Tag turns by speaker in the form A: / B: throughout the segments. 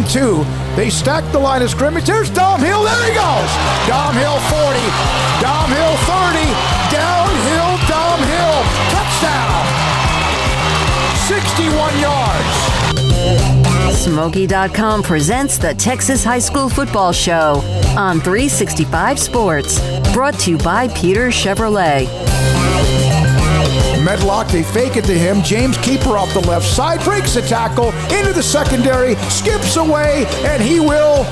A: and 2. They stack the line of scrimmage. There's Dom Hill. There he goes. Dom Hill 40. Dom Hill 30. Downhill Dom Hill. Touchdown. 61 yards.
B: Smoky.com presents the Texas High School Football Show on 365 Sports. Brought to you by Peter Chevrolet.
A: Medlock, they fake it to him. James Keeper off the left side, breaks the tackle, into the secondary, skips away, and he will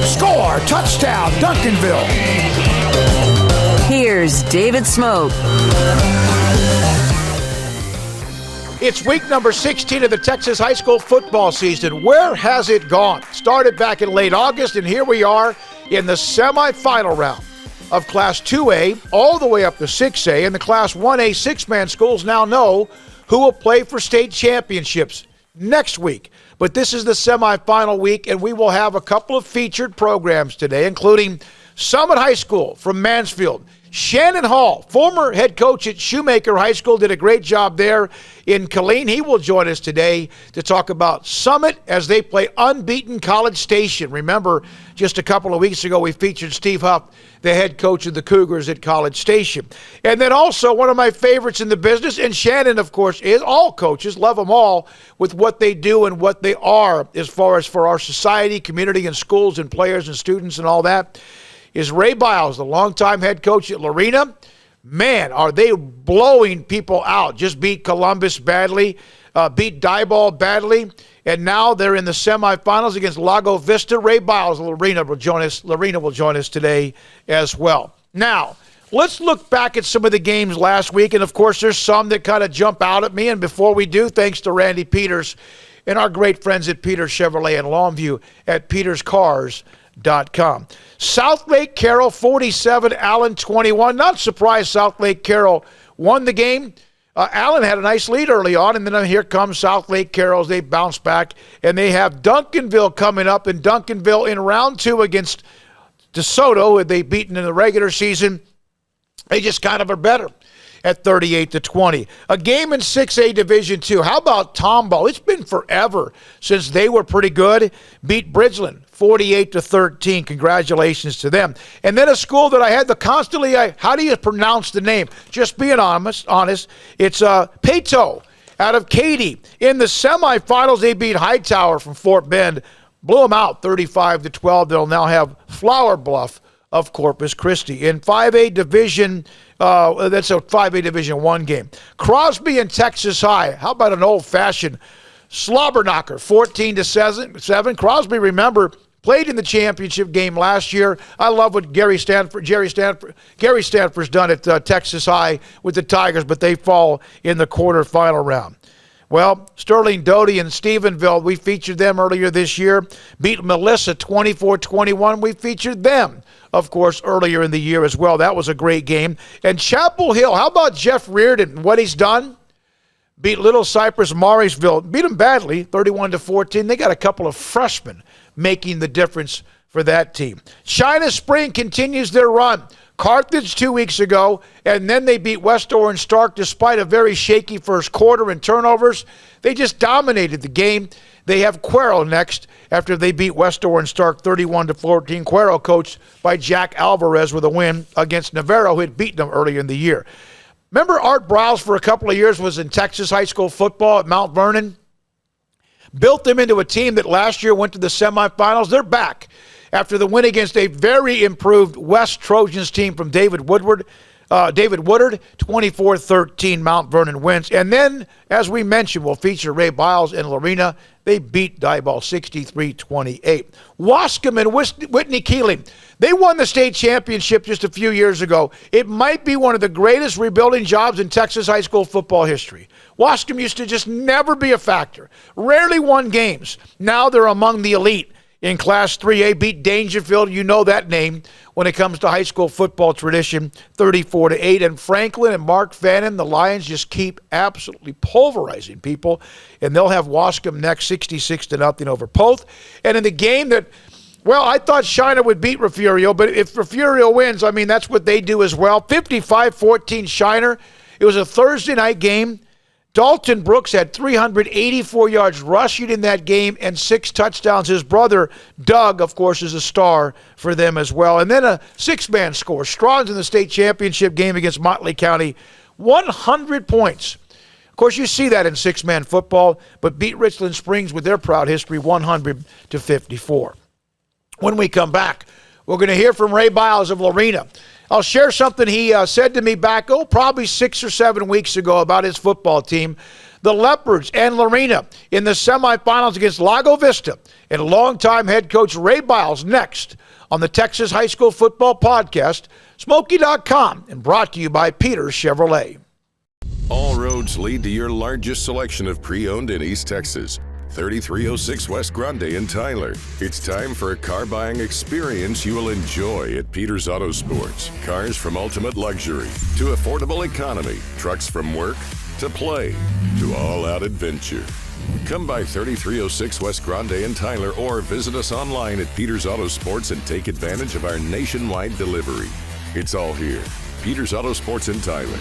A: score. Touchdown, Duncanville.
B: Here's David Smoke.
C: It's week number 16 of the Texas high school football season. Where has it gone? Started back in late August, and here we are in the semifinal round of Class 2A all the way up to 6A, and the Class 1A six-man schools now know who will play for state championships next week. But this is the semifinal week, and we will have a couple of featured programs today, including Summit High School from Mansfield. Shannon Hall, former head coach at Shoemaker High School, did a great job there in Killeen. He will join us today to talk about Summit as they play unbeaten College Station. Remember, just a couple of weeks ago, we featured Steve Huff, the head coach of the Cougars at College Station. And then also one of my favorites in the business, and Shannon, of course, is all coaches, love them all with what they do and what they are as far as for our society, community, and schools and players and students and all that, is Ray Biles, the longtime head coach at Lorena. Man, are they blowing people out. Just beat Columbus badly, beat Diboll badly, and now they're in the semifinals against Lago Vista. Ray Biles of Lorena will join us today as well. Now, let's look back at some of the games last week, and of course there's some that kind of jump out at me, and before we do, thanks to Randy Peters and our great friends at Peters Chevrolet in Longview at peterscars.com. South Lake Carroll 47, Allen 21. Not surprised South Lake Carroll won the game. Allen had a nice lead early on, and then here comes South Lake Carroll as they bounce back, and they have Duncanville coming up, and Duncanville in round 2 against DeSoto, who they beaten in the regular season. They just kind of are better at 38-20. A game in 6A Division II. How about Tomball? It's been forever since they were pretty good. Beat Bridgeland 48-13. Congratulations to them. And then a school that I had to constantly, how do you pronounce the name? Just being honest. It's Pato out of Katy. In the semifinals, they beat Hightower from Fort Bend. Blew them out 35-12. They'll now have Flower Bluff of Corpus Christi. In 5A Division, that's a 5A Division I game. Crosby and Texas High. How about an old-fashioned slobber knocker, 14-7. Crosby, remember, played in the championship game last year. I love what Gary Stanford's done at Texas High with the Tigers, but they fall in the quarterfinal round. Well, Sterling Doty and Stephenville, we featured them earlier this year. Beat Melissa 24-21. We featured them, of course, earlier in the year as well. That was a great game. And Chapel Hill, how about Jeff Reardon and what he's done? Beat Little Cypress Mauriceville. Beat them badly, 31-14. They got a couple of freshmen making the difference for that team. China Spring continues their run. Carthage 2 weeks ago, and then they beat West Orange Stark despite a very shaky first quarter and turnovers. They just dominated the game. They have Cuero next after they beat West Orange Stark 31-14. Cuero coached by Jack Alvarez with a win against Navarro, who had beaten them earlier in the year. Remember Art Browse for a couple of years was in Texas high school football at Mount Vernon? Built them into a team that last year went to the semifinals. They're back after the win against a very improved West Trojans team from David Woodard, 24-13 Mount Vernon wins. And then, as we mentioned, we'll feature Ray Biles and Lorena. They beat Diboll 63-28. Wascom and Whitney Keeling, they won the state championship just a few years ago. It might be one of the greatest rebuilding jobs in Texas high school football history. Wascom used to just never be a factor, rarely won games. Now they're among the elite. In Class 3A, beat Dangerfield, you know that name when it comes to high school football tradition, 34-8. And Franklin and Mark Fannin, the Lions just keep absolutely pulverizing people. And they'll have Wascom next, 66-0 over Poth. And in the game that, well, I thought Shiner would beat Refugio, but if Refugio wins, I mean, that's what they do as well. 55-14 Shiner. It was a Thursday night game. Dalton Brooks had 384 yards rushing in that game and 6 touchdowns. His brother, Doug, of course, is a star for them as well. And then a 6-man score. Strong's in the state championship game against Motley County, 100 points. Of course, you see that in 6-man football, but beat Richland Springs with their proud history, 100-54. When we come back, we're going to hear from Ray Biles of Lorena. I'll share something he said to me back, probably 6 or 7 weeks ago about his football team. The Leopards and Lorena in the semifinals against Lago Vista. And longtime head coach Ray Biles next on the Texas High School Football Podcast, Smoky.com, and brought to you by Peters Chevrolet.
D: All roads lead to your largest selection of pre-owned in East Texas. 3306 West Grande in Tyler. It's time for a car buying experience you will enjoy at Peters Auto Sports. Cars from ultimate luxury to affordable economy. Trucks from work to play to all-out adventure. Come by 3306 West Grande in Tyler or visit us online at Peters Auto Sports and take advantage of our nationwide delivery. It's all here. Peters Auto Sports in Tyler.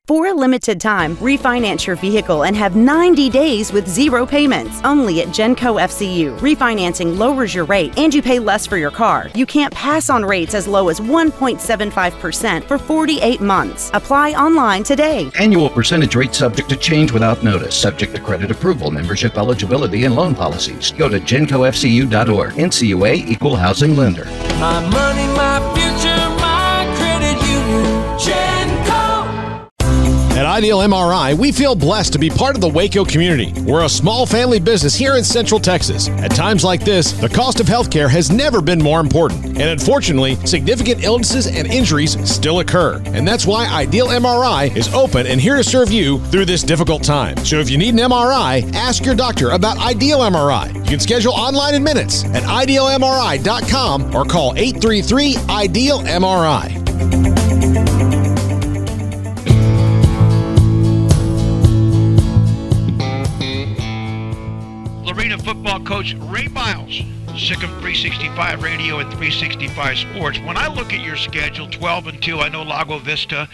E: For a limited time, refinance your vehicle and have 90 days with 0 payments. Only at Genco FCU. Refinancing lowers your rate and you pay less for your car. You can't pass on rates as low as 1.75% for 48 months. Apply online today.
F: Annual percentage rate subject to change without notice. Subject to credit approval, membership eligibility, and loan policies. Go to GencoFCU.org. NCUA Equal Housing Lender.
G: My money, my future, my credit union. Genco.
H: At Ideal MRI, we feel blessed to be part of the Waco community. We're a small family business here in Central Texas. At times like this, the cost of healthcare has never been more important. And unfortunately, significant illnesses and injuries still occur. And that's why Ideal MRI is open and here to serve you through this difficult time. So if you need an MRI, ask your doctor about Ideal MRI. You can schedule online in minutes at idealmri.com or call 833-IDEAL-MRI.
C: Lorena football coach Ray Biles, sick of 365 Radio and 365 Sports. When I look at your schedule, 12-2, I know Lago Vista,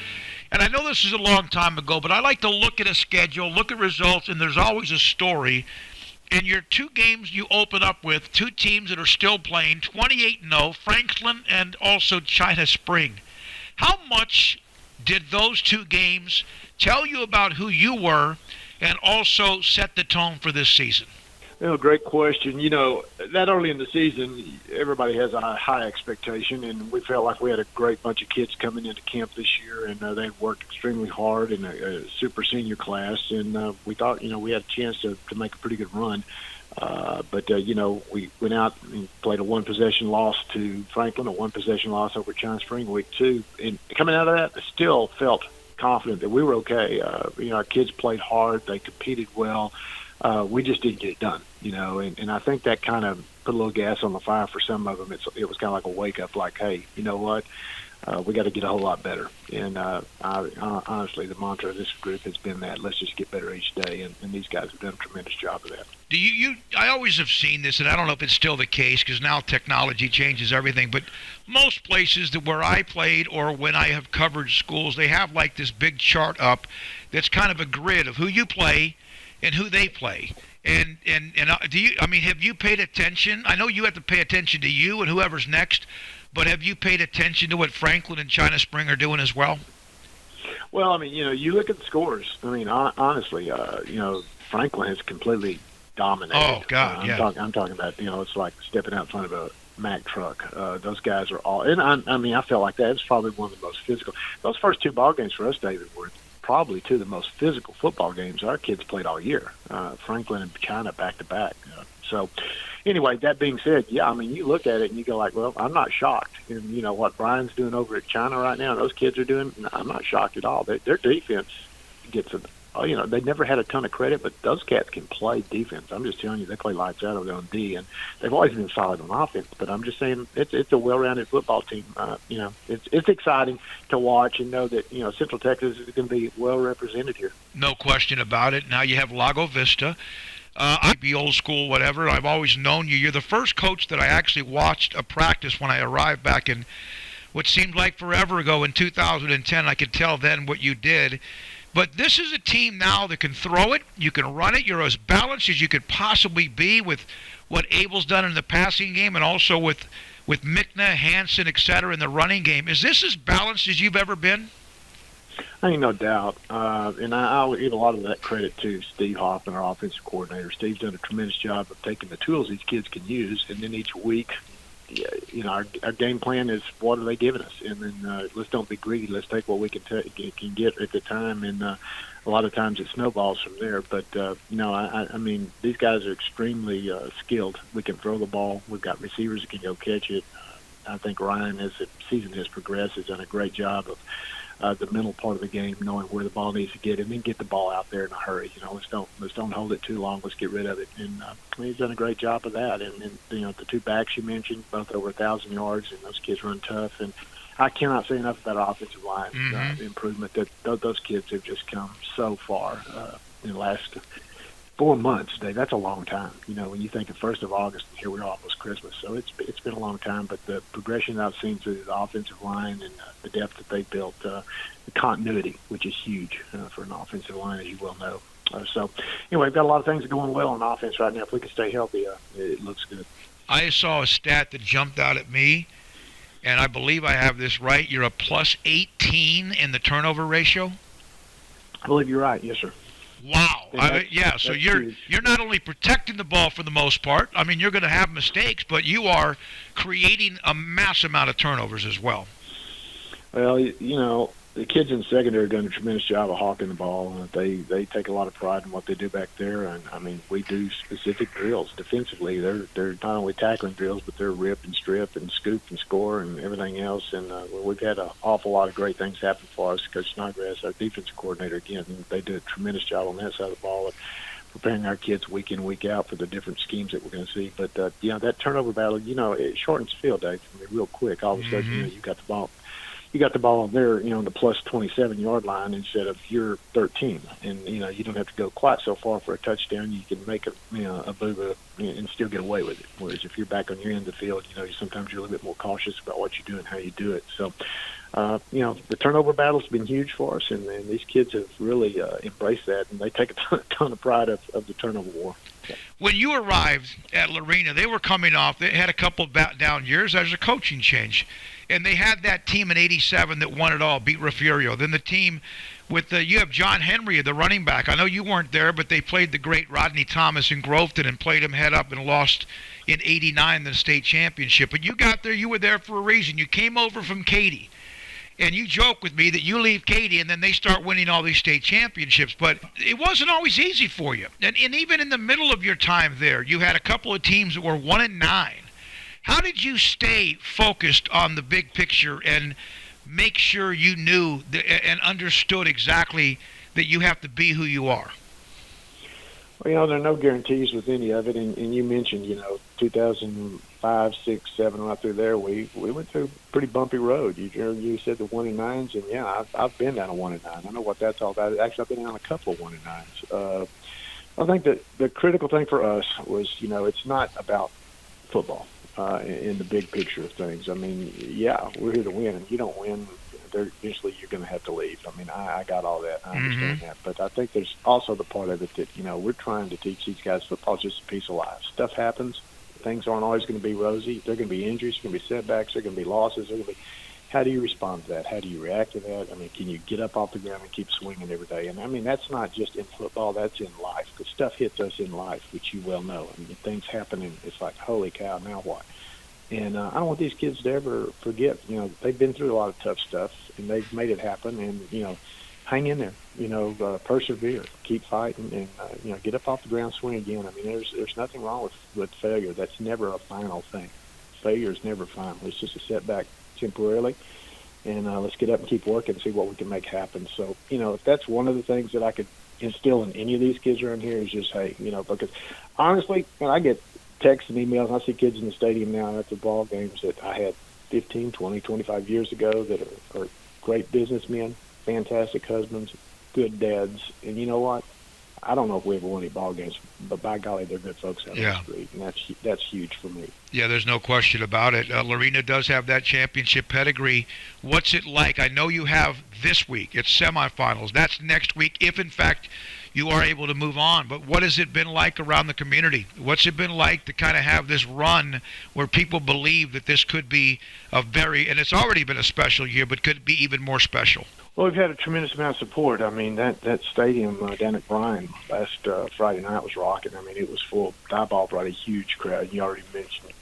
C: and I know this is a long time ago, but I like to look at a schedule, look at results, and there's always a story. And your 2 games you open up with, 2 teams that are still playing, 28-0, Franklin and also China Spring. How much did those 2 games tell you about who you were and also set the tone for this season?
I: Great question. That early in the season, everybody has a high expectation, and we felt like we had a great bunch of kids coming into camp this year, and they worked extremely hard in a super senior class, and we thought, we had a chance to make a pretty good run. But we went out and played a 1-possession loss to Franklin, a 1-possession loss over China Spring week 2, and coming out of that, I still felt confident that we were okay. Our kids played hard, they competed well. We just didn't get it done, and I think that kind of put a little gas on the fire for some of them. It was kind of like a wake-up, like, hey, you know what, we got to get a whole lot better. And honestly, the mantra of this group has been that, let's just get better each day, and these guys have done a tremendous job of that.
C: I always have seen this, and I don't know if it's still the case because now technology changes everything, but most places where I played or when I have covered schools, they have like this big chart up that's kind of a grid of who you play and who they play. And have you paid attention? I know you have to pay attention to you and whoever's next, but have you paid attention to what Franklin and China Spring are doing as well?
I: Well, you look at the scores. Honestly, Franklin has completely dominated.
C: Oh, God, yeah.
I: I'm talking about, it's like stepping out in front of a Mack truck. Those guys are all, and I felt like that. It's probably one of the most physical. Those first 2 ball games for us, David, were probably 2 of the most physical football games our kids played all year. Franklin and China back-to-back. So anyway, that being said, you look at it and you go like, well, I'm not shocked. And what Brian's doing over at China right now, and those kids are doing, I'm not shocked at all. Their defense gets they never had a ton of credit, but those cats can play defense. I'm just telling you, they play lights out over there on D, and they've always been solid on offense. But I'm just saying, it's a well-rounded football team. It's exciting to watch and know that Central Texas is going to be well represented here.
C: No question about it. Now you have Lago Vista. I'd be old school, whatever. I've always known you. You're the first coach that I actually watched a practice when I arrived back in what seemed like forever ago in 2010. I could tell then what you did. But this is a team now that can throw it, you can run it, you're as balanced as you could possibly be with what Abel's done in the passing game and also with Mickna, Hansen, et cetera, in the running game. Is this as balanced as you've ever been?
I: I ain't no doubt. And I'll give a lot of that credit to Steve Hoffman, our offensive coordinator. Steve's done a tremendous job of taking the tools these kids can use, and then each week, our game plan is what are they giving us? And then let's don't be greedy. Let's take what we can get at the time. And a lot of times it snowballs from there. But, I mean, these guys are extremely skilled. We can throw the ball. We've got receivers that can go catch it. I think Ryan, as the season has progressed, has done a great job of the mental part of the game, knowing where the ball needs to get, and then get the ball out there in a hurry. Let's don't hold it too long. Let's get rid of it. And he's done a great job of that. And the two backs you mentioned, both over 1,000 yards, and those kids run tough. And I cannot say enough about our offensive line improvement. That those kids have just come so far in the last 4 months, Dave. That's a long time. When you think of 1st of August, and here we are almost Christmas. So it's been a long time, but the progression I've seen through the offensive line and the depth that they built, the continuity, which is huge for an offensive line, as you well know. So anyway, we've got a lot of things going well on offense right now. If we can stay healthy, it looks good.
C: I saw a stat that jumped out at me, and I believe I have this right. You're a plus 18 in the turnover ratio?
I: I believe you're right. Yes, sir.
C: Wow. So you're not only protecting the ball for the most part. I mean, you're going to have mistakes, but you are creating a mass amount of turnovers as well.
I: Well, the kids in secondary are doing a tremendous job of hawking the ball. They take a lot of pride in what they do back there. And, I mean, we do specific drills defensively. They're not only tackling drills, but they're rip and strip and scoop and score and everything else. And we've had an awful lot of great things happen for us. Coach Snodgrass, our defensive coordinator, again, they do a tremendous job on that side of the ball of preparing our kids week in, week out for the different schemes that we're going to see. But, that turnover battle, it shortens the field, Dave. I mean, real quick. All of a sudden, you got the ball. You got the ball there, on the plus 27-yard line instead of your 13, and you don't have to go quite so far for a touchdown. You can make a boo-boo and still get away with it. Whereas if you're back on your end of the field, sometimes you're a little bit more cautious about what you do and how you do it. So, the turnover battle's been huge for us, and these kids have really embraced that, and they take a ton of pride of the turnover war.
C: When you arrived at Lorena, they were coming off. They had a couple of down years. There's a coaching change. And they had that team in 87 that won it all, beat Refugio. Then the team with you have John Henry, the running back. I know you weren't there, but they played the great Rodney Thomas in Groveton and played him head up and lost in 89 the state championship. But you got there. You were there for a reason. You came over from Katy. And you joke with me that you leave Katy and then they start winning all these state championships. But it wasn't always easy for you. And even in the middle of your time there, you had a couple of teams that were 1-9. How did you stay focused on the big picture and make sure you knew and understood exactly that you have to be who you are?
I: Well, there are no guarantees with any of it. And you mentioned, 2005, 6, 7, right through there, we went through a pretty bumpy road. You said the 1-9s, and yeah, I've been down a 1-9. I know what that's all about. Actually, I've been down a couple of 1-9s. I think that the critical thing for us was, it's not about football. In the big picture of things. I mean, yeah, we're here to win, and you don't win, eventually you're going to have to leave. I mean, I got all that. I understand that. But I think there's also the part of it that, we're trying to teach these guys football's just a piece of life. Stuff happens. Things aren't always going to be rosy. There are going to be injuries. There are going to be setbacks. There are going to be losses. How do you respond to that? How do you react to that? I mean, can you get up off the ground and keep swinging every day? And, I mean, that's not just in football. That's in life. Because stuff hits us in life, which you well know. I mean, things happen, and it's like, holy cow, now what? And I don't want these kids to ever forget, they've been through a lot of tough stuff, and they've made it happen. And, hang in there, persevere, keep fighting, and, get up off the ground, swing again. I mean, there's nothing wrong with failure. That's never a final thing. Failure is never final. It's just a setback temporarily. And let's get up and keep working and see what we can make happen. So, if that's one of the things that I could instill in any of these kids around here is just, hey, because honestly, when I get texts and emails, and I see kids in the stadium now at the ball games that I had 15, 20, 25 years ago that are great businessmen, fantastic husbands, good dads. And you know what? I don't know if we ever won any ball games, but by golly, they're good folks out on
C: Yeah.
I: the street, and that's huge for me.
C: Yeah, there's no question about it. Lorena does have that championship pedigree. What's it like? I know you have this week. It's semifinals. That's next week, if in fact you are able to move on. But what has it been like around the community? What's it been like to kind of have this run where people believe that this could be a very, and it's already been a special year, but could be even more special?
I: Well, we've had a tremendous amount of support. I mean, that stadium down at Bryan last Friday night was rocking. I mean, it was full. Diboll brought a huge crowd. You already mentioned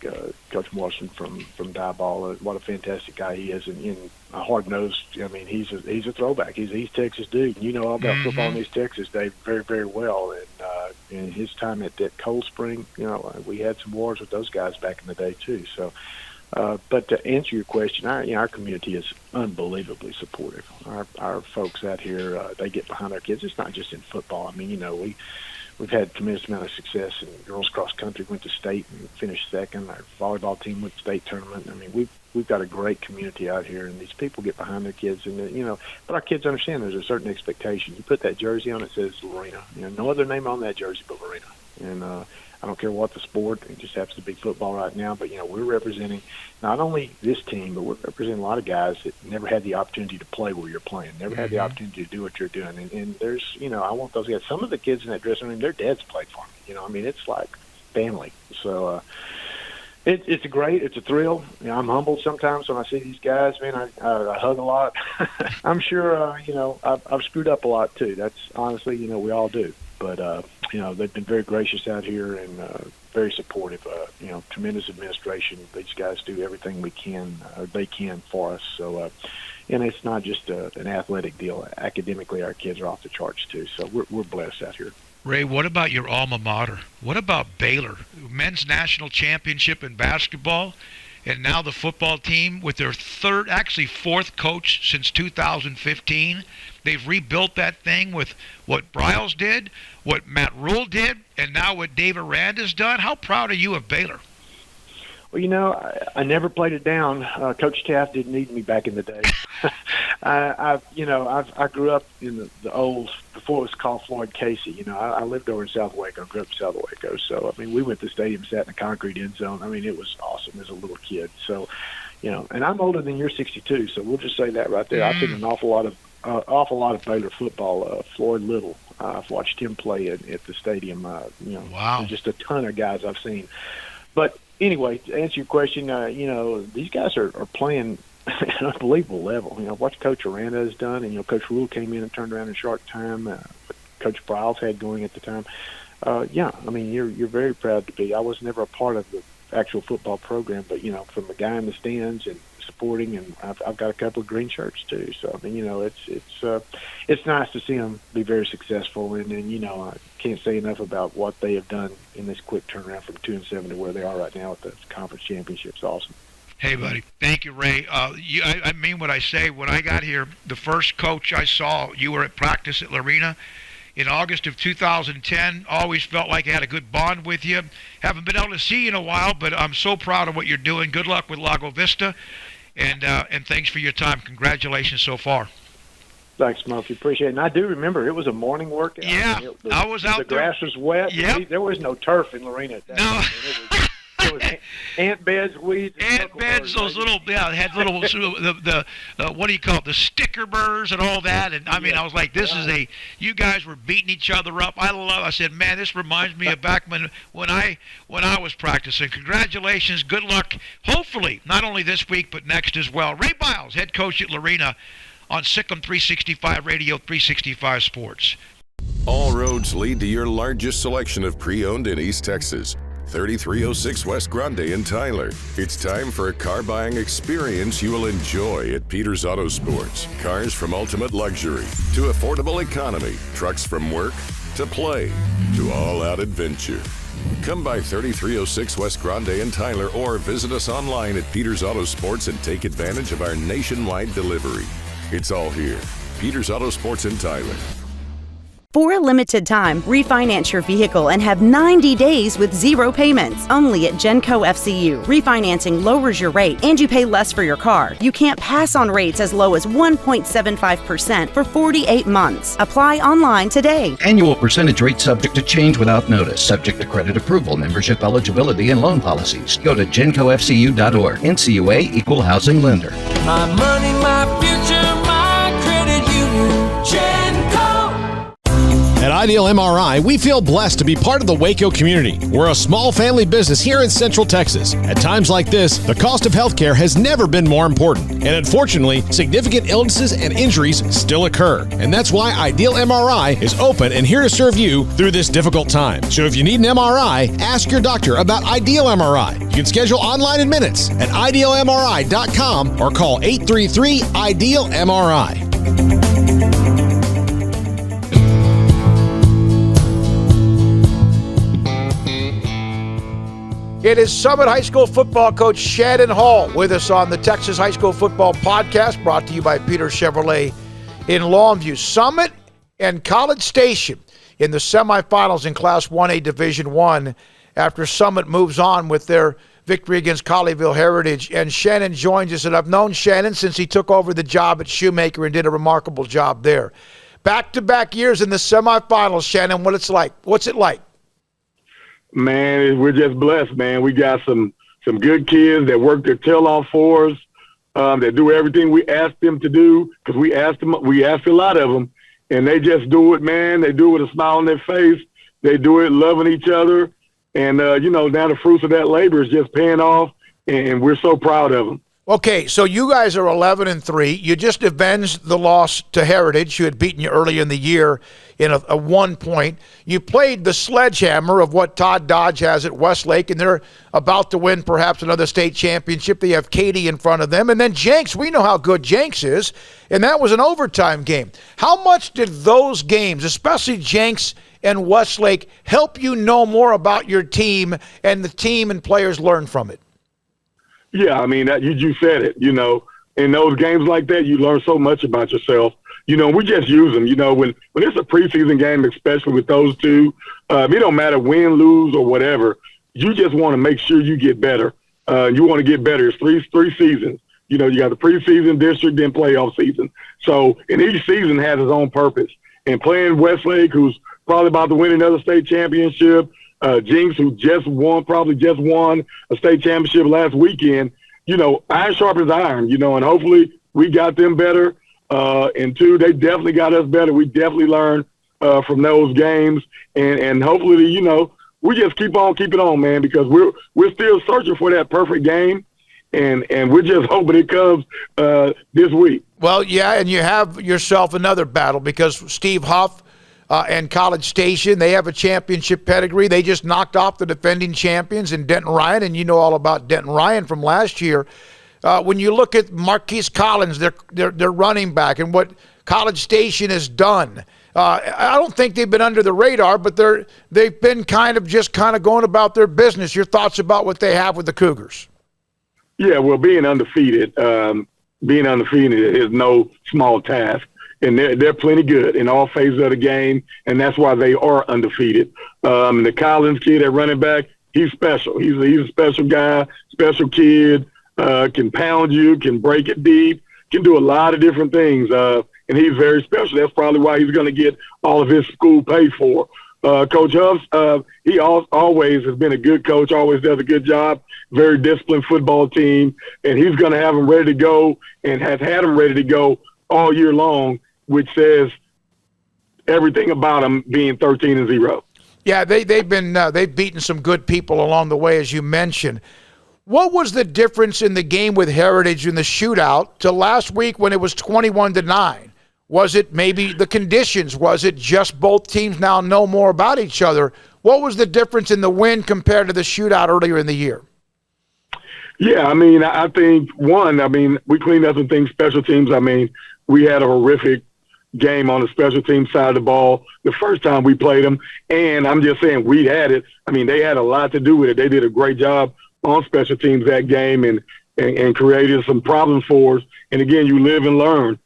I: Coach Morrison from Diboll. What a fantastic guy he is, and hard-nosed. I mean, he's a throwback. He's Texas dude. You know all about football in East Texas, Dave, very, very well. And in his time at Cold Spring, we had some wars with those guys back in the day too. So. But to answer your question, our community is unbelievably supportive. Our folks out here, they get behind our kids. It's not just in football. I mean, we've had a tremendous amount of success in girls cross country. Went to state and finished second. Our volleyball team went to state tournament. I mean, we've got a great community out here, and these people get behind their kids. And but our kids understand there's a certain expectation. You put that jersey on, it says Lorena. No other name on that jersey but Lorena. And I don't care what the sport, it just happens to be football right now, but, we're representing not only this team, but we're representing a lot of guys that never had the opportunity to play where you're playing, never had the opportunity to do what you're doing. And there's, I want those guys. Some of the kids in that dressing room, their dads played for me. I mean, it's like family. So it's great. It's a thrill. I'm humbled sometimes when I see these guys. Man, I hug a lot. I'm sure, I've screwed up a lot too. That's honestly, we all do. But, they've been very gracious out here and very supportive. Tremendous administration. These guys do everything they can for us. So, and it's not just an athletic deal. Academically, our kids are off the charts too. So we're blessed out here.
C: Ray, what about your alma mater? What about Baylor? Men's national championship in basketball, and now the football team with their fourth coach since 2015. They've rebuilt that thing with what Bryles did, what Matt Rule did, and now what Dave Aranda's done. How proud are you of Baylor?
I: Well, I never played it down. Coach Taft didn't need me back in the day. I grew up in the old, before it was called Floyd Casey. I lived over in South Waco, grew up in South Waco. So, I mean, we went to the stadium, sat in a concrete end zone. I mean, it was awesome as a little kid. So, and I'm older than you're 62, so we'll just say that right there. I've seen an awful lot of Baylor football. Floyd Little, I've watched him play at the stadium.
C: Wow.
I: Just a ton of guys I've seen. But anyway, to answer your question, these guys are playing at an unbelievable level. What Coach Aranda has done, and Coach Rule came in and turned around in short time. What Coach Bryles had going at the time. I mean, you're very proud to be. I was never a part of the actual football program, but from the guy in the stands and supporting, and I've got a couple of green shirts too. So I mean, it's nice to see them be very successful, and I can't say enough about what they have done in this quick turnaround from 2-7 to where they are right now at the conference championships. Awesome.
C: Hey, buddy. Thank you, Ray. I mean what I say. When I got here, the first coach I saw, you were at practice at Lorena in August of 2010. Always felt like I had a good bond with you. Haven't been able to see you in a while, but I'm so proud of what you're doing. Good luck with Lago Vista, and thanks for your time. Congratulations so far.
I: Thanks, Murphy. Appreciate it. And I do remember it was a morning workout.
C: Yeah, I was out there.
I: The grass was wet.
C: Yep.
I: There was no turf in Lorena at that time. It was ant beds, weeds.
C: Ant beds, those little, they had little, the what do you call it, the sticker burrs and all that. And I mean, I was like, you guys were beating each other up. I said, man, this reminds me of back when I was practicing. Congratulations, good luck. Hopefully, not only this week, but next as well. Ray Biles, head coach at Lorena on Sikkim 365 Radio, 365 Sports.
D: All roads lead to your largest selection of pre-owned in East Texas. 3306 West Grande in Tyler. It's time for a car buying experience you will enjoy at Peters Auto Sports. Cars from ultimate luxury to affordable economy, trucks from work to play to all-out adventure. Come by 3306 West Grande in Tyler or visit us online at Peters Auto Sports and take advantage of our nationwide delivery. It's all here. Peters Auto Sports in Tyler.
E: For a limited time, refinance your vehicle and have 90 days with zero payments. Only at Genco FCU. Refinancing lowers your rate and you pay less for your car. You can't pass on rates as low as 1.75% for 48 months. Apply online today.
F: Annual percentage rate subject to change without notice, subject to credit approval, membership eligibility, and loan policies. Go to GencoFCU.org. NCUA Equal Housing Lender.
G: My money, my future, my credit union. Genco.
H: At Ideal MRI, we feel blessed to be part of the Waco community. We're a small family business here in Central Texas. At times like this, the cost of healthcare has never been more important. And unfortunately, significant illnesses and injuries still occur. And that's why Ideal MRI is open and here to serve you through this difficult time. So if you need an MRI, ask your doctor about Ideal MRI. You can schedule online in minutes at idealmri.com or call 833-IDEAL-MRI.
C: It is Summit High School football coach Shannon Hall with us on the Texas High School Football Podcast, brought to you by Peter Chevrolet in Longview. Summit and College Station in the semifinals in Class 1A Division I after Summit moves on with their victory against Colleyville Heritage. And Shannon joins us, and I've known Shannon since he took over the job at Shoemaker and did a remarkable job there. Back-to-back years in the semifinals, Shannon, what's it like?
J: Man, we're just blessed, man. We got some good kids that work their tail off for us, that do everything we ask them to do, because we asked a lot of them, and they just do it, man. They do it with a smile on their face. They do it loving each other, and now the fruits of that labor is just paying off, and we're so proud of them.
C: Okay, so you guys are 11-3. You just avenged the loss to Heritage, who had beaten you earlier in the year in a 1 point. You played the sledgehammer of what Todd Dodge has at Westlake, and they're about to win perhaps another state championship. They have Katy in front of them. And then Jenks, we know how good Jenks is, and that was an overtime game. How much did those games, especially Jenks and Westlake, help you know more about your team and the team and players learn from it?
J: Yeah, I mean, you said it, in those games like that, you learn so much about yourself. We just use them, when it's a preseason game, especially with those two, it don't matter win, lose, or whatever. You just want to make sure you get better. You want to get better. It's three seasons. You got the preseason, district, then playoff season. So, and each season has its own purpose. And playing Westlake, who's probably about to win another state championship, Jinx, who probably just won a state championship last weekend, iron sharpens iron, and hopefully we got them better. And two, they definitely got us better. We definitely learned from those games. And hopefully, we just keep on keeping on, man, because we're still searching for that perfect game. And we're just hoping it comes this week.
C: Well, yeah, and you have yourself another battle because Steve Huff and College Station, they have a championship pedigree. They just knocked off the defending champions in Denton Ryan, and you know all about Denton Ryan from last year. When you look at Marquise Collins, their running back, and what College Station has done, I don't think they've been under the radar, but they've been kind of going about their business. Your thoughts about what they have with the Cougars?
J: Yeah, well, being undefeated is no small task. And they're plenty good in all phases of the game, and that's why they are undefeated. The Collins kid at running back, he's special. He's a special guy, special kid, can pound you, can break it deep, can do a lot of different things, and he's very special. That's probably why he's going to get all of his school paid for. Coach Huff, he always has been a good coach, always does a good job, very disciplined football team, and he's going to have them ready to go and has had them ready to go all year long, which says everything about them being 13-0.
C: Yeah, they've beaten some good people along the way, as you mentioned. What was the difference in the game with Heritage in the shootout to last week when it was 21-9? Was it maybe the conditions? Was it just both teams now know more about each other? What was the difference in the win compared to the shootout earlier in the year?
J: Yeah, I think, we cleaned up some things, special teams. We had a horrific game on the special team side of the ball the first time we played them, and I'm just saying we had it. They had a lot to do with it. They did a great job on special teams that game and created some problems for us. And, again, you live and learn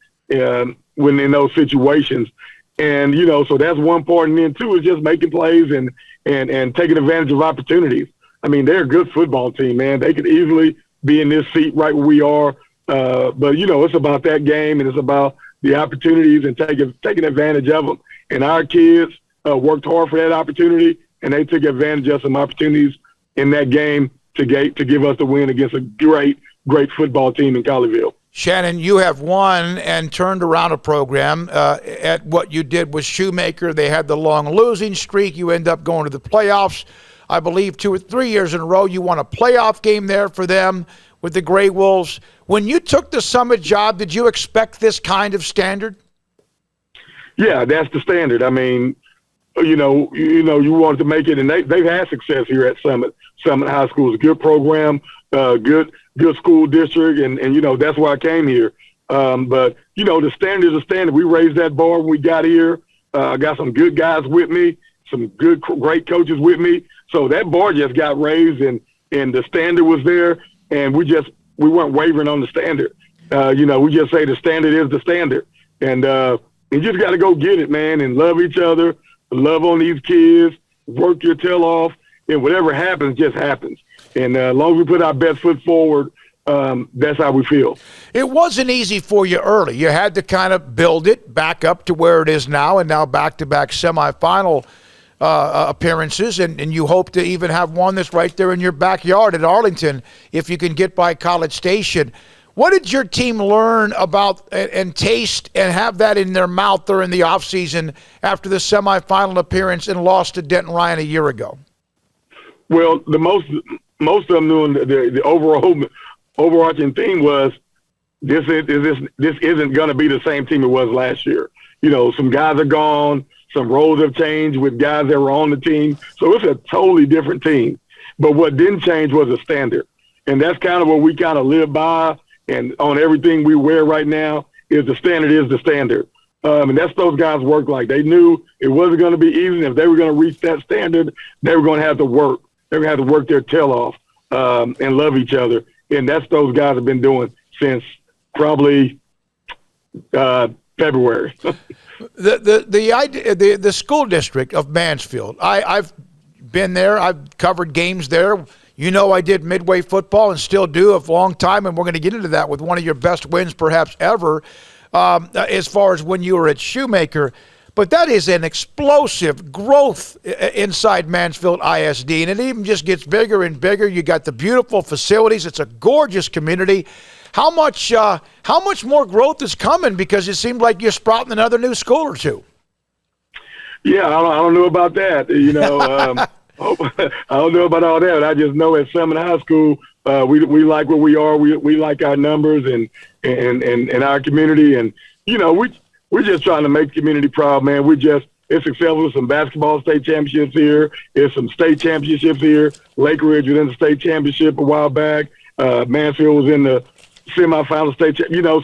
J: when in those situations. And, so that's one part. And then two is just making plays and taking advantage of opportunities. I mean, they're a good football team, man. They could easily be in this seat right where we are. But, it's about that game, and it's about the opportunities and taking advantage of them. And our kids worked hard for that opportunity, and they took advantage of some opportunities in that game to give us the win against a great football team in Colleyville.
C: Shannon, you have won and turned around a program at what you did with Shoemaker. They had the long losing streak. You end up going to the playoffs. I believe 2 or 3 years in a row you won a playoff game there for them with the Gray Wolves. When you took the Summit job, did you expect this kind of standard?
J: Yeah, that's the standard. I mean, you wanted to make it, and they've had success here at Summit. Summit High School is a good program, good school district, and that's why I came here. But the standard is a standard. We raised that bar when we got here. I got some good guys with me, some great coaches with me. So that bar just got raised, and the standard was there, and we weren't wavering on the standard. We just say the standard is the standard, and you just got to go get it, man, and love each other, love on these kids, work your tail off, and whatever happens, just happens. And as long as we put our best foot forward, that's how we feel.
C: It wasn't easy for you early. You had to kind of build it back up to where it is now, and now back-to-back semifinal appearances, and you hope to even have one that's right there in your backyard at Arlington if you can get by College Station. What did your team learn about and taste and have that in their mouth during the offseason after the semifinal appearance and loss to Denton Ryan a year ago?
J: Well, the most of them knew the overarching theme was this isn't going to be the same team it was last year. Some guys are gone, some roles have changed with guys that were on the team, so it's a totally different team. But what didn't change was the standard, and that's kind of what we kind of live by. And on everything we wear right now is the standard is the standard. And that's those guys work like. They knew it wasn't going to be easy. If they were going to reach that standard, they were going to have to work. They were going to have to work their tail off and love each other. And that's those guys have been doing since probably February.
C: The school district of Mansfield, I've been there. I've covered games there. I did midway football and still do a long time, and we're going to get into that with one of your best wins perhaps ever as far as when you were at Shoemaker. But that is an explosive growth inside Mansfield ISD, and it even just gets bigger and bigger. You got the beautiful facilities. It's a gorgeous community. How much more growth is coming? Because it seemed like you're sprouting another new school or two.
J: Yeah, I don't know about that. I don't know about all that. I just know at Summit High School, we like what we are. We like our numbers and our community. And, we're just trying to make the community proud, man. It's successful with some basketball state championships here. There's some state championships here. Lake Ridge was in the state championship a while back. Mansfield was in the semifinal state,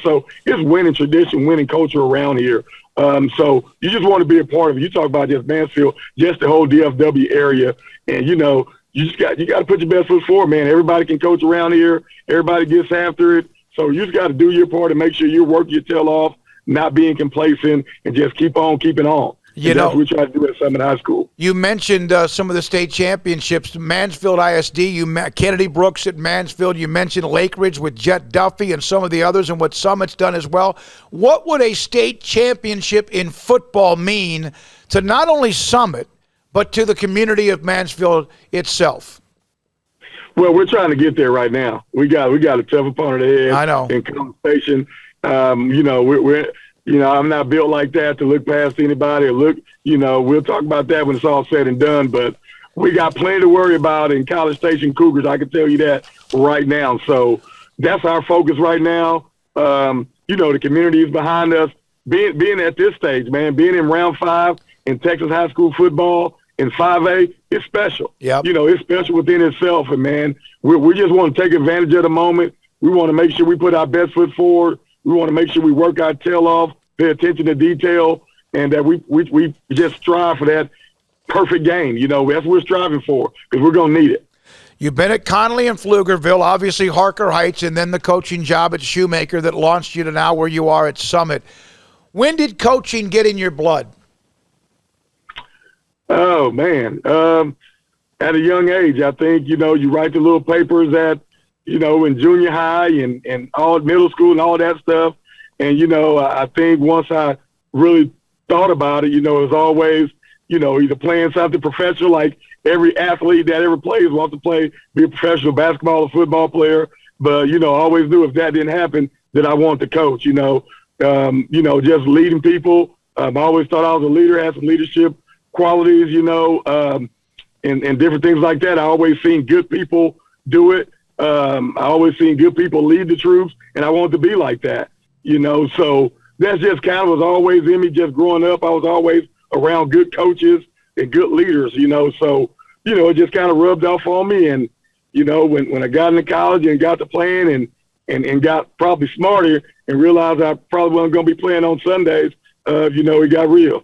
J: so it's winning tradition, winning culture around here. So you just want to be a part of it. You talk about just Mansfield, just the whole DFW area, and you got to put your best foot forward, man. Everybody can coach around here. Everybody gets after it. So you just got to do your part and make sure you work your tail off, not being complacent, and just keep on keeping on. That's what we try to do at Summit High School.
C: You mentioned some of the state championships, Mansfield ISD, Kennedy Brooks at Mansfield. You mentioned Lake Ridge with Jet Duffy and some of the others and what Summit's done as well. What would a state championship in football mean to not only Summit, but to the community of Mansfield itself?
J: Well, we're trying to get there right now. We got a tough opponent ahead.
C: I know.
J: In conversation. I'm not built like that to look past anybody or look, we'll talk about that when it's all said and done, but we got plenty to worry about in College Station Cougars. I can tell you that right now. So that's our focus right now. The community is behind us. Being at this stage, man, being in round 5 in Texas high school football in 5A, it's special.
C: Yep.
J: It's special within itself. And, man, we just want to take advantage of the moment. We want to make sure we put our best foot forward. We want to make sure we work our tail off, pay attention to detail, and that we just strive for that perfect game. That's what we're striving for because we're going to need it.
C: You've been at Connolly and Pflugerville, obviously Harker Heights, and then the coaching job at Shoemaker that launched you to now where you are at Summit. When did coaching get in your blood?
J: Oh, man. At a young age, I think, you write the little papers in junior high and all middle school and all that stuff. And, I think once I really thought about it, it was always, either playing something professional, like every athlete that ever plays wants to be a professional basketball or football player. But, I always knew if that didn't happen, that I wanted to coach, just leading people. I always thought I was a leader, had some leadership qualities, and different things like that. I always seen good people do it. I always seen good people lead the troops, and I wanted to be like that, So that's just kind of was always in me just growing up. I was always around good coaches and good leaders, So, it just kind of rubbed off on me. And, when I got into college and got to playing and got probably smarter and realized I probably wasn't going to be playing on Sundays, it got real.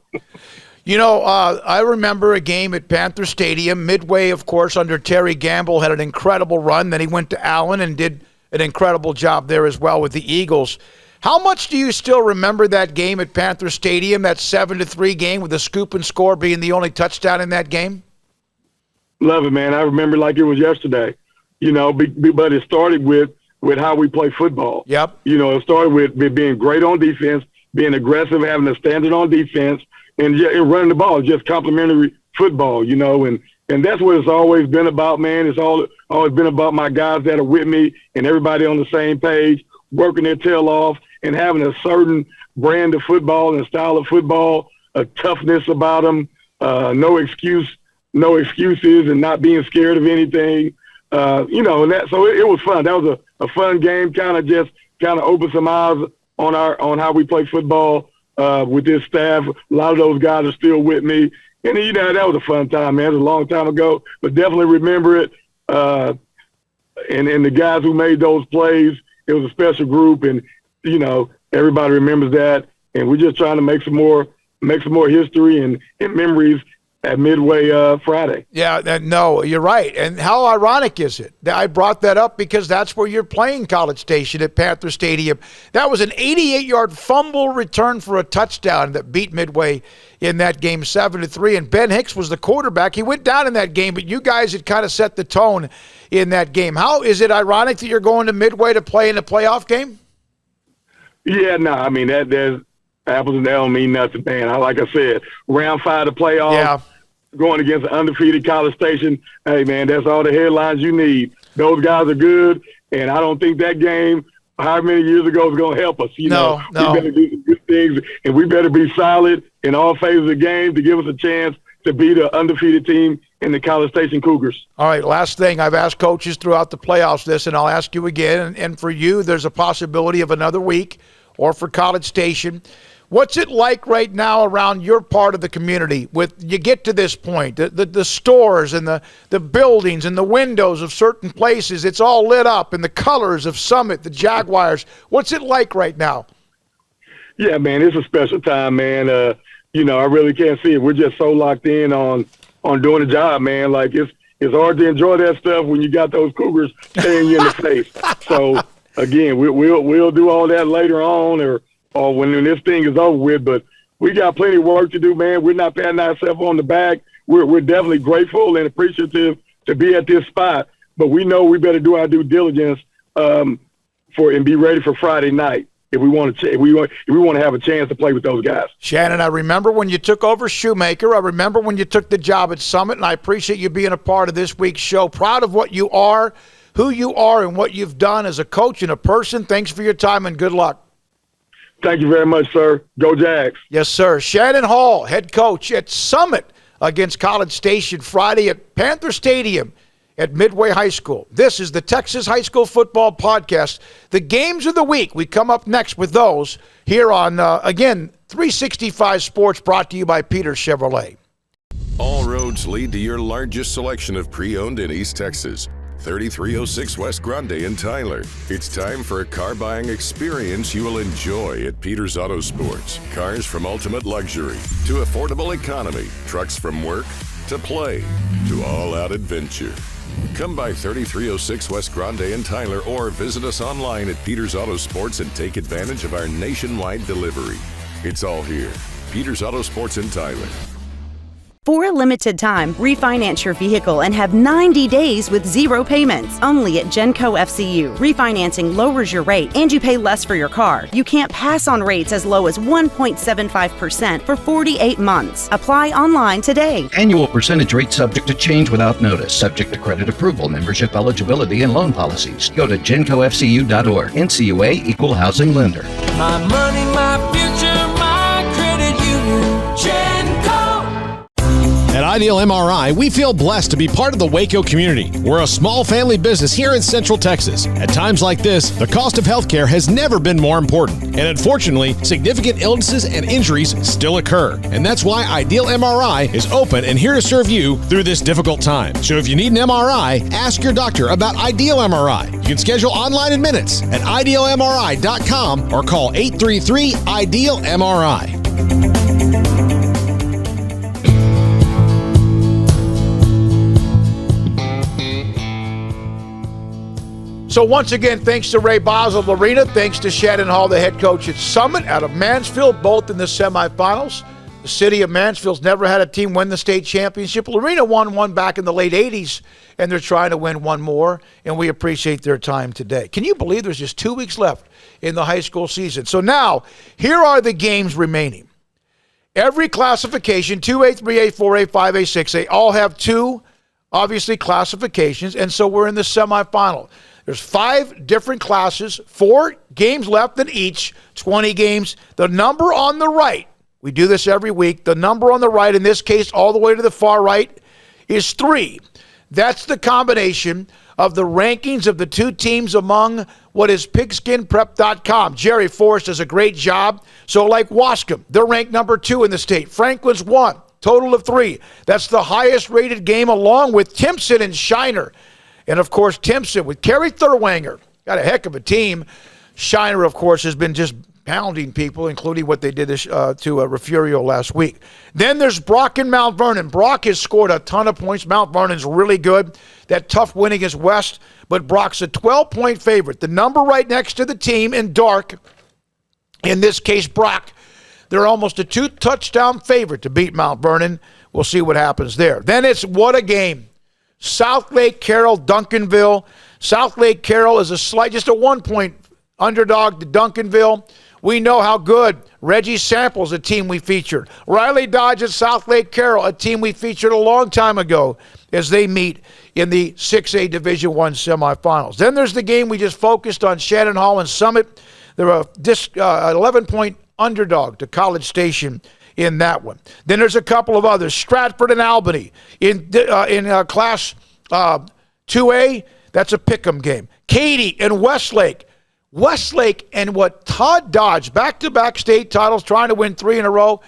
C: I remember a game at Panther Stadium. Midway, of course, under Terry Gamble, had an incredible run. Then he went to Allen and did an incredible job there as well with the Eagles. How much do you still remember that game at Panther Stadium, that 7-3 game with the scoop and score being the only touchdown in that game?
J: Love it, man. I remember like it was yesterday, but it started with how we play football.
C: Yep.
J: It started with being great on defense, being aggressive, having a standard on defense, and running the ball, just complimentary football, and that's what it's always been about, man. It's always been about my guys that are with me and everybody on the same page, working their tail off and having a certain brand of football and style of football, a toughness about them, no excuses and not being scared of anything, and that. So it was fun. That was a fun game, kind of opened some eyes on how we play football. With this staff, a lot of those guys are still with me. And, that was a fun time, man. It was a long time ago, but definitely remember it. And the guys who made those plays, it was a special group. And, everybody remembers that. And we're just trying to make some more history and memories at Midway Friday.
C: Yeah, no, you're right. And how ironic is it that I brought that up because that's where you're playing College Station at Panther Stadium. That was an 88-yard fumble return for a touchdown that beat Midway in that game 7-3. And Ben Hicks was the quarterback. He went down in that game, but you guys had kind of set the tone in that game. How is it ironic that you're going to Midway to play in a playoff game?
J: Yeah, no, I mean, there's apples and don't mean nothing, man. Like I said, round 5 of the playoffs.
C: Yeah.
J: Going against an undefeated College Station, hey, man, that's all the headlines you need. Those guys are good, and I don't think that game, however many years ago, is going to help us.
C: No.
J: We better do some good things, and we better be solid in all phases of the game to give us a chance to beat an undefeated team in the College Station Cougars.
C: All right, last thing. I've asked coaches throughout the playoffs this, and I'll ask you again. And for you, there's a possibility of another week, or for College Station. What's it like right now around your part of the community with you get to this point, the stores and the buildings and the windows of certain places, it's all lit up in the colors of Summit, the Jaguars. What's it like right now?
J: Yeah, man, it's a special time, man. I really can't see it. We're just so locked in on doing the job, man. Like it's hard to enjoy that stuff when you got those Cougars staring you in the face. So again, we'll do all that later on or when this thing is over with, but we got plenty of work to do, man. We're not patting ourselves on the back. We're definitely grateful and appreciative to be at this spot, but we know we better do our due diligence and be ready for Friday night if we want to have a chance to play with those guys.
C: Shannon, I remember when you took over Shoemaker. I remember when you took the job at Summit, and I appreciate you being a part of this week's show. Proud of what you are, who you are, and what you've done as a coach and a person. Thanks for your time, and good luck.
J: Thank you very much, sir. Go Jags.
C: Yes, sir. Shannon Hall, head coach at Summit against College Station Friday at Panther Stadium at Midway High School. This is the Texas High School Football Podcast. The games of the week, we come up next with those here on, again, 365 Sports, brought to you by Peter Chevrolet.
D: All roads lead to your largest selection of pre-owned in East Texas. 3306 West Grande in Tyler. It's time for a car buying experience you will enjoy at Peter's Auto Sports. Cars from ultimate luxury to affordable economy, trucks from work to play to all-out adventure. Come by 3306 West Grande in Tyler or visit us online at Peter's Auto Sports and take advantage of our nationwide delivery. It's all here. Peter's Auto Sports in Tyler.
E: For a limited time, refinance your vehicle and have 90 days with zero payments. Only at Genco FCU. Refinancing lowers your rate and you pay less for your car. You can't pass on rates as low as 1.75% for 48 months. Apply online today.
F: Annual percentage rate subject to change without notice, subject to credit approval, membership eligibility, and loan policies. Go to GencoFCU.org. NCUA Equal Housing Lender.
G: My money, my future, my credit union. Genco.
H: At Ideal MRI, we feel blessed to be part of the Waco community. We're a small family business here in Central Texas. At times like this, the cost of healthcare has never been more important. And unfortunately, significant illnesses and injuries still occur. And that's why Ideal MRI is open and here to serve you through this difficult time. So if you need an MRI, ask your doctor about Ideal MRI. You can schedule online in minutes at idealmri.com or call 833-IDEAL-MRI.
C: So once again, thanks to Ray Basel of Arena, thanks to Shannon Hall, the head coach at Summit out of Mansfield, both in the semifinals. The city of Mansfield's never had a team win the state championship. Lorena won one back in the late 80s, and they're trying to win one more, and we appreciate their time today. Can you believe there's just 2 weeks left in the high school season? So now, here are the games remaining. Every classification, 2A, 3A, 4A, 5A, 6A, all have two, obviously, classifications, and so we're in the semifinal. There's 5 different classes, 4 games left in each, 20 games. The number on the right, we do this every week, the number on the right, in this case all the way to the far right, is 3. That's the combination of the rankings of the two teams among what is pigskinprep.com. Jerry Forrest does a great job. So like Wascom, they're ranked number 2 in the state. Franklin's 1, total of 3. That's the highest rated game along with Timpson and Shiner. And, of course, Timpson with Kerry Thurwanger. Got a heck of a team. Shiner, of course, has been just pounding people, including what they did to Refugio last week. Then there's Brock and Mount Vernon. Brock has scored a ton of points. Mount Vernon's really good. That tough win against West. But Brock's a 12-point favorite. The number right next to the team in dark, in this case, Brock, they're almost a 2-touchdown favorite to beat Mount Vernon. We'll see what happens there. Then it's what a game. South Lake Carroll, Duncanville. South Lake Carroll is just a 1-point underdog to Duncanville. We know how good Reggie Sample's a team we featured. Riley Dodge at South Lake Carroll, a team we featured a long time ago as they meet in the 6A Division I semifinals. Then there's the game we just focused on, Shannon Hall and Summit. They're a 11-point underdog to College Station in that one. Then there's a couple of others. Stratford and Albany in Class 2A. That's a pick'em game. Katy and Westlake. Westlake and what Todd Dodge, back-to-back state titles, trying to win 3 in a row.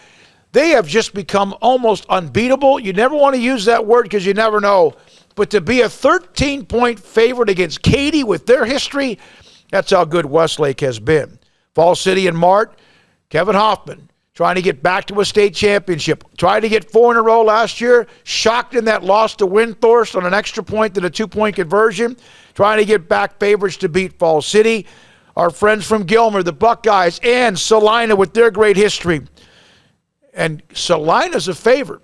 C: They have just become almost unbeatable. You never want to use that word because you never know. But to be a 13-point favorite against Katy with their history, that's how good Westlake has been. Fall City and Mart, Kevin Hoffman, trying to get back to a state championship. Tried to get 4 in a row last year. Shocked in that loss to Windthorst on an extra point and a 2-point conversion. Trying to get back favorites to beat Fall City. Our friends from Gilmer, the Buckeyes, and Salina with their great history. And Salina's a favorite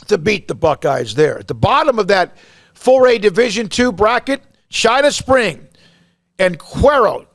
C: to beat the Buckeyes there. At the bottom of that 4A Division II bracket, China Spring and Cuero,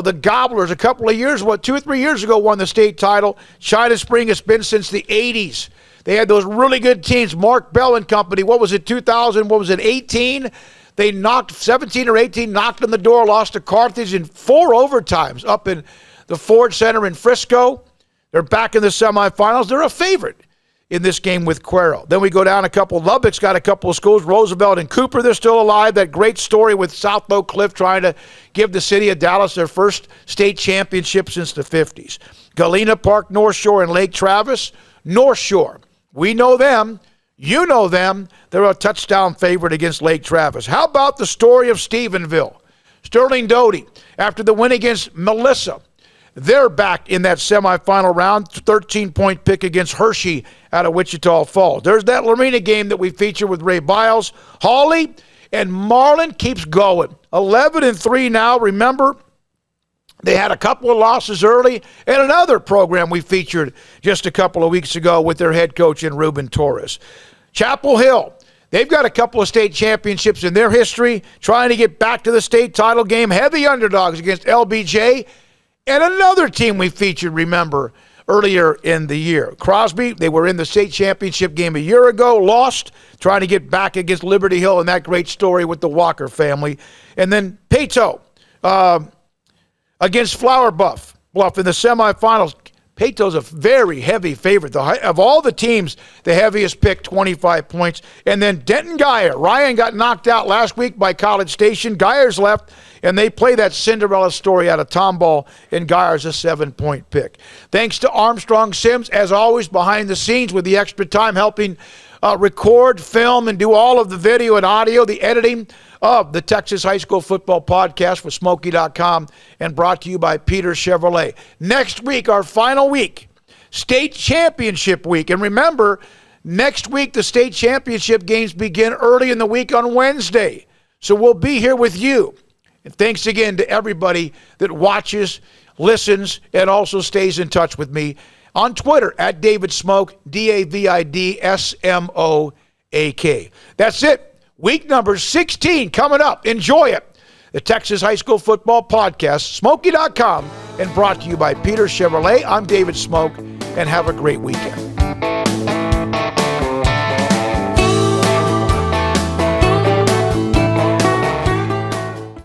C: the Gobblers, a couple of years, 2 or 3 years ago, won the state title. China Spring has been since the 80s. They had those really good teams, Mark Bell and company. 18? They knocked 17 or 18, knocked on the door, lost to Carthage in 4 overtimes up in the Ford Center in Frisco. They're back in the semifinals. They're a favorite in this game with Cuero. Then we go down a couple. Lubbock's got a couple of schools, Roosevelt and Cooper. They're still alive. That great story with South Oak Cliff trying to give the city of Dallas their first state championship since the 50s. Galena Park, North Shore, and Lake Travis. North Shore, we know them. You know them. They're a touchdown favorite against Lake Travis. How about the story of Stephenville? Sterling Doty, after the win against Melissa, they're back in that semifinal round, 13-point pick against Hershey out of Wichita Falls. There's that Lorena game that we feature with Ray Biles. Hawley and Marlin keeps going. 11-3 now. Remember, They had a couple of losses early, and another program we featured just a couple of weeks ago with their head coach in Ruben Torres. Chapel Hill, they've got a couple of state championships in their history, trying to get back to the state title game. Heavy underdogs against LBJ, and another team we featured, remember, earlier in the year. Crosby, they were in the state championship game a year ago, lost, trying to get back against Liberty Hill, and that great story with the Walker family. And then Peyto, against Flower Bluff in the semifinals. Peyto's a very heavy favorite. Of all the teams, the heaviest pick, 25 points. And then Denton Guyer. Ryan got knocked out last week by College Station. Guyer's left, and they play that Cinderella story out of Tomball, and Guyer's a 7-point pick. Thanks to Armstrong Sims, as always, behind the scenes with the extra time helping record, film, and do all of the video and audio, the editing of the Texas High School Football Podcast for Smoky.com, and brought to you by Peter Chevrolet. Next week, our final week, state championship week. And remember, next week, the state championship games begin early in the week on Wednesday. So we'll be here with you. And thanks again to everybody that watches, listens, and also stays in touch with me on Twitter at David Smoke, DavidSmoak. That's it. Week number 16 coming up. Enjoy it. The Texas High School Football Podcast, Smoky.com, and brought to you by Peter Chevrolet. I'm David Smoke, and have a great weekend.